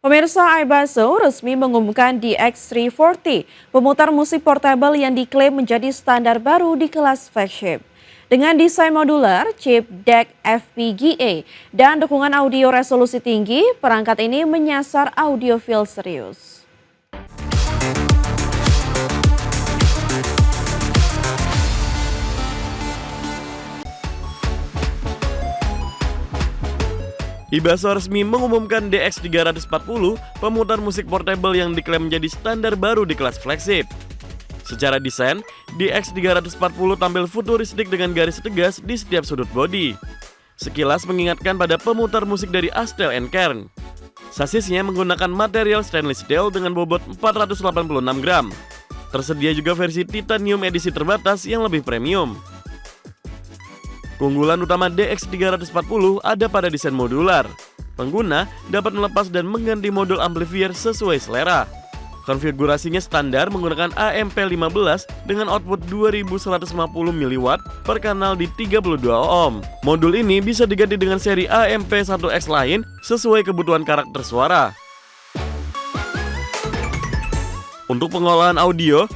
Pemirsa iBaso resmi mengumumkan DX340, pemutar musik portable yang diklaim menjadi standar baru di kelas flagship. Dengan desain modular, chip DEC FPGA, dan dukungan audio resolusi tinggi, perangkat ini menyasar audiofil serius. iBaso resmi mengumumkan DX340, pemutar musik portable yang diklaim menjadi standar baru di kelas flagship. Secara desain, DX340 tampil futuristik dengan garis tegas di setiap sudut bodi. Sekilas mengingatkan pada pemutar musik dari Astel & Kern. Sasisnya menggunakan material stainless steel dengan bobot 486 gram. Tersedia juga versi titanium edisi terbatas yang lebih premium. Keunggulan utama DX340 ada pada desain modular. Pengguna dapat melepas dan mengganti modul amplifier sesuai selera. Konfigurasinya standar menggunakan AMP15 dengan output 2150 mW per kanal di 32 ohm. Modul ini bisa diganti dengan seri AMP1X lain sesuai kebutuhan karakter suara. Untuk pengolahan audio,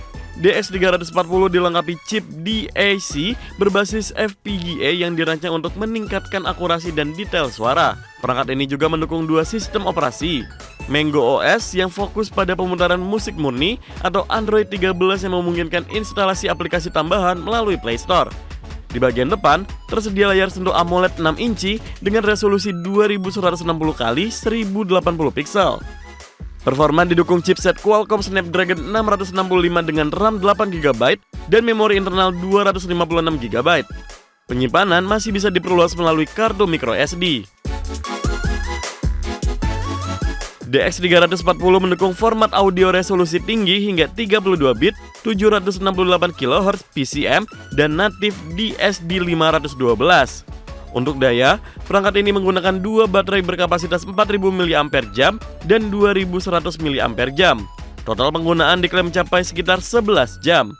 DX340 dilengkapi chip DAC berbasis FPGA yang dirancang untuk meningkatkan akurasi dan detail suara. Perangkat ini juga mendukung dua sistem operasi, Mango OS yang fokus pada pemutaran musik murni atau Android 13 yang memungkinkan instalasi aplikasi tambahan melalui Play Store. Di bagian depan, tersedia layar sentuh AMOLED 6 inci dengan resolusi 2160x1080 pixel. Performa didukung chipset Qualcomm Snapdragon 665 dengan RAM 8GB dan memori internal 256GB. Penyimpanan masih bisa diperluas melalui kartu microSD. DX340 mendukung format audio resolusi tinggi hingga 32 bit, 768 kHz PCM, dan natif DSD 512. Untuk daya, perangkat ini menggunakan dua baterai berkapasitas 4000 mAh dan 2100 mAh. Total penggunaan diklaim mencapai sekitar 11 jam.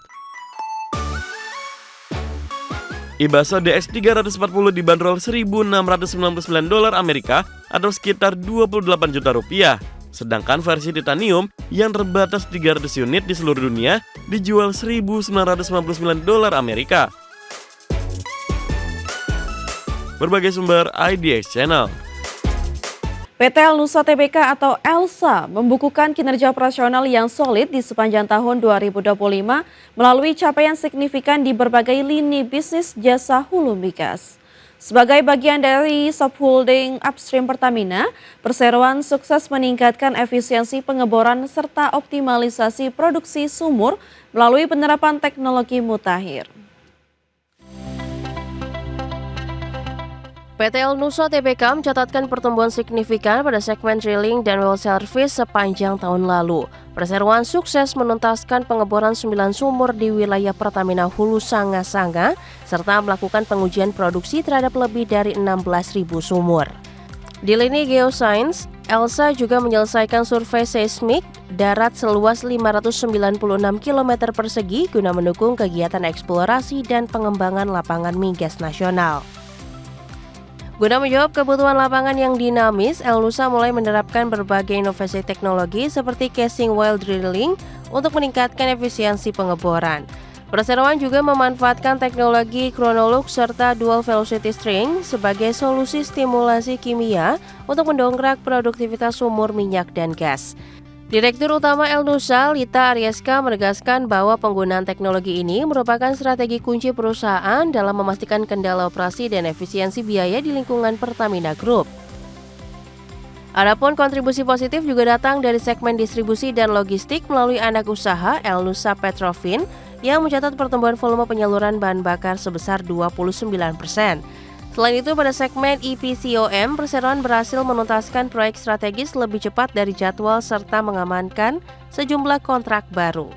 iBaso DX340 dibanderol $1.699 Amerika atau sekitar 28 juta rupiah. Sedangkan versi titanium yang terbatas 300 unit di seluruh dunia dijual $1.999 Amerika. Berbagai sumber IDX Channel. PT Elnusa Tbk atau ELSA membukukan kinerja operasional yang solid di sepanjang tahun 2025 melalui capaian signifikan di berbagai lini bisnis jasa hulu migas. Sebagai bagian dari subholding upstream Pertamina, perseroan sukses meningkatkan efisiensi pengeboran serta optimalisasi produksi sumur melalui penerapan teknologi mutakhir. PT Elnusa Tbk mencatatkan pertumbuhan signifikan pada segmen drilling dan well service sepanjang tahun lalu. Perseroan sukses menuntaskan pengeboran 9 sumur di wilayah Pertamina Hulu Sanga-Sanga, serta melakukan pengujian produksi terhadap lebih dari 16.000 sumur. Di lini geoscience, ELSA juga menyelesaikan survei seismik darat seluas 596 km persegi guna mendukung kegiatan eksplorasi dan pengembangan lapangan migas nasional. Guna menjawab kebutuhan lapangan yang dinamis, Elnusa mulai menerapkan berbagai inovasi teknologi seperti casing well drilling untuk meningkatkan efisiensi pengeboran. Perseroan juga memanfaatkan teknologi chronolog serta dual velocity string sebagai solusi stimulasi kimia untuk mendongkrak produktivitas sumur minyak dan gas. Direktur Utama Elnusa, Lita Arieska, menegaskan bahwa penggunaan teknologi ini merupakan strategi kunci perusahaan dalam memastikan kendala operasi dan efisiensi biaya di lingkungan Pertamina Group. Adapun kontribusi positif juga datang dari segmen distribusi dan logistik melalui anak usaha Elnusa Petrofin yang mencatat pertumbuhan volume penyaluran bahan bakar sebesar 29%. Selain itu, pada segmen EPCOM, perseroan berhasil menuntaskan proyek strategis lebih cepat dari jadwal serta mengamankan sejumlah kontrak baru.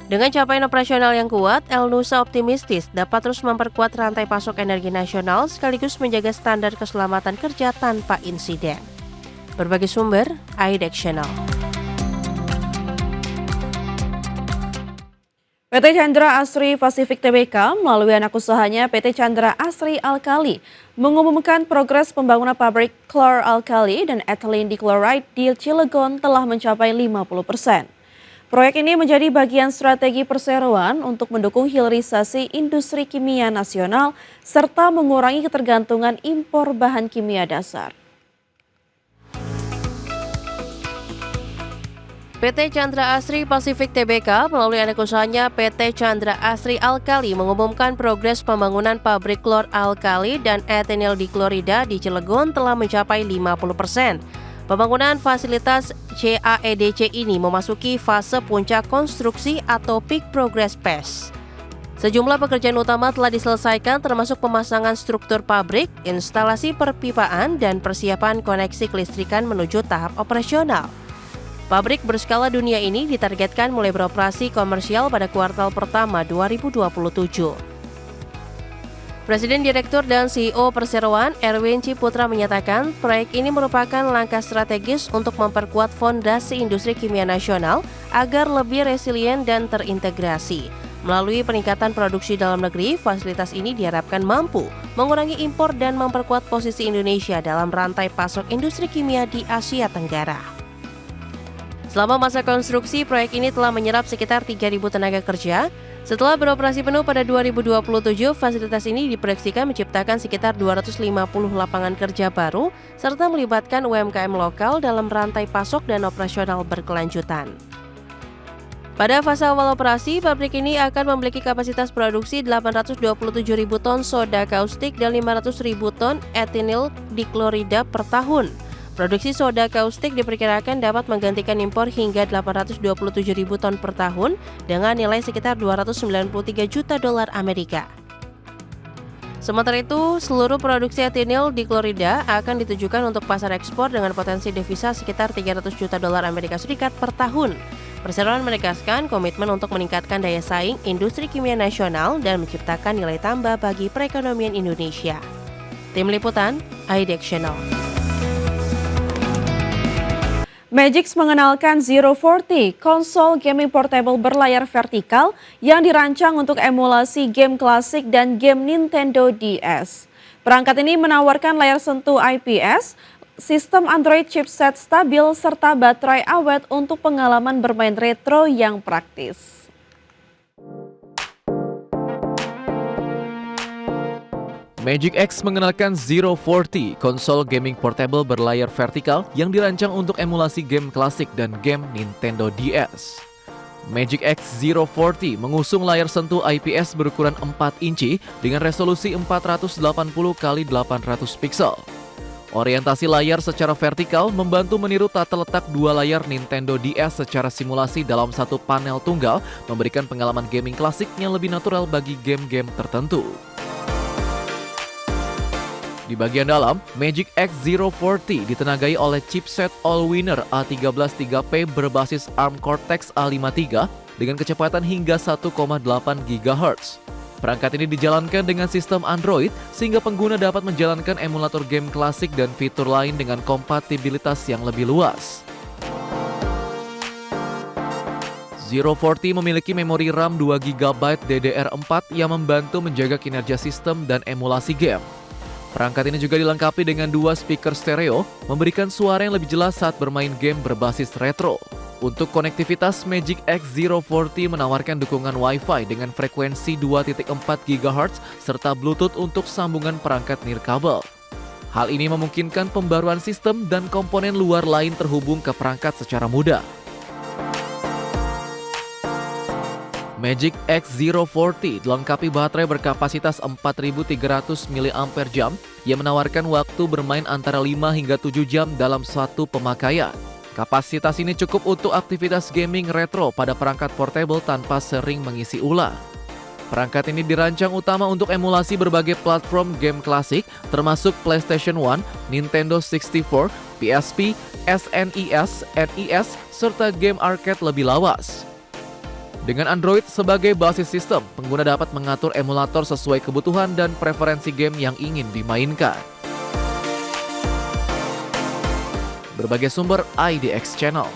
Dengan capaian operasional yang kuat, Elnusa optimistis dapat terus memperkuat rantai pasok energi nasional sekaligus menjaga standar keselamatan kerja tanpa insiden. Berbagai sumber, IDX Channel. PT Chandra Asri Pacific Tbk melalui anak usahanya PT Chandra Asri Alkali mengumumkan progres pembangunan pabrik klor alkali dan ethylene dichloride di Cilegon telah mencapai 50%. Proyek ini menjadi bagian strategi perseroan untuk mendukung hilirisasi industri kimia nasional serta mengurangi ketergantungan impor bahan kimia dasar. PT Chandra Asri Pacific Tbk melalui anak usahanya PT Chandra Asri Alkali mengumumkan progres pembangunan pabrik klor alkali dan etenyl dichlorida di Cilegon telah mencapai 50%. Pembangunan fasilitas CAEDC ini memasuki fase puncak konstruksi atau Peak Progress Phase. Sejumlah pekerjaan utama telah diselesaikan termasuk pemasangan struktur pabrik, instalasi perpipaan, dan persiapan koneksi kelistrikan menuju tahap operasional. Pabrik berskala dunia ini ditargetkan mulai beroperasi komersial pada kuartal pertama 2027. Presiden Direktur dan CEO Perseroan Erwin Ciputra menyatakan proyek ini merupakan langkah strategis untuk memperkuat fondasi industri kimia nasional agar lebih resilient dan terintegrasi. Melalui peningkatan produksi dalam negeri, fasilitas ini diharapkan mampu mengurangi impor dan memperkuat posisi Indonesia dalam rantai pasok industri kimia di Asia Tenggara. Selama masa konstruksi, proyek ini telah menyerap sekitar 3.000 tenaga kerja. Setelah beroperasi penuh pada 2027, fasilitas ini diproyeksikan menciptakan sekitar 250 lapangan kerja baru serta melibatkan UMKM lokal dalam rantai pasok dan operasional berkelanjutan. Pada fase awal operasi, pabrik ini akan memiliki kapasitas produksi 827.000 ton soda kaustik dan 500.000 ton etenyl dichlorida per tahun. Produksi soda kaustik diperkirakan dapat menggantikan impor hingga 827.000 ton per tahun dengan nilai sekitar 293 juta dolar Amerika. Sementara itu, seluruh produksi etenyl dichlorida akan ditujukan untuk pasar ekspor dengan potensi devisa sekitar 300 juta dolar Amerika Serikat per tahun. Perseroan menegaskan komitmen untuk meningkatkan daya saing industri kimia nasional dan menciptakan nilai tambah bagi perekonomian Indonesia. Tim Liputan, IDX Channel. Magix mengenalkan Zero 40, konsol gaming portable berlayar vertikal yang dirancang untuk emulasi game klasik dan game Nintendo DS. Perangkat ini menawarkan layar sentuh IPS, sistem Android chipset stabil, serta baterai awet untuk pengalaman bermain retro yang praktis. Magix X mengenalkan Zero 40, konsol gaming portable berlayar vertikal yang dirancang untuk emulasi game klasik dan game Nintendo DS. Magix X Zero 40 mengusung layar sentuh IPS berukuran 4 inci dengan resolusi 480x800 pixel. Orientasi layar secara vertikal membantu meniru tata letak dua layar Nintendo DS secara simulasi dalam satu panel tunggal, memberikan pengalaman gaming klasik yang lebih natural bagi game-game tertentu. Di bagian dalam, Magix X Zero 40 ditenagai oleh chipset Allwinner A133P berbasis ARM Cortex A53 dengan kecepatan hingga 1,8 GHz. Perangkat ini dijalankan dengan sistem Android sehingga pengguna dapat menjalankan emulator game klasik dan fitur lain dengan kompatibilitas yang lebih luas. Zero 40 memiliki memori RAM 2 GB DDR4 yang membantu menjaga kinerja sistem dan emulasi game. Perangkat ini juga dilengkapi dengan dua speaker stereo, memberikan suara yang lebih jelas saat bermain game berbasis retro. Untuk konektivitas, Magix X Zero 40 menawarkan dukungan Wi-Fi dengan frekuensi 2.4 GHz serta Bluetooth untuk sambungan perangkat nirkabel. Hal ini memungkinkan pembaruan sistem dan komponen luar lain terhubung ke perangkat secara mudah. Magix X Zero 40 dilengkapi baterai berkapasitas 4.300 mAh yang menawarkan waktu bermain antara 5 hingga 7 jam dalam satu pemakaian. Kapasitas ini cukup untuk aktivitas gaming retro pada perangkat portable tanpa sering mengisi ulang. Perangkat ini dirancang utama untuk emulasi berbagai platform game klasik termasuk PlayStation 1, Nintendo 64, PSP, SNES, NES, serta game arcade lebih lawas. Dengan Android sebagai basis sistem, pengguna dapat mengatur emulator sesuai kebutuhan dan preferensi game yang ingin dimainkan. Berbagai sumber IDX Channel.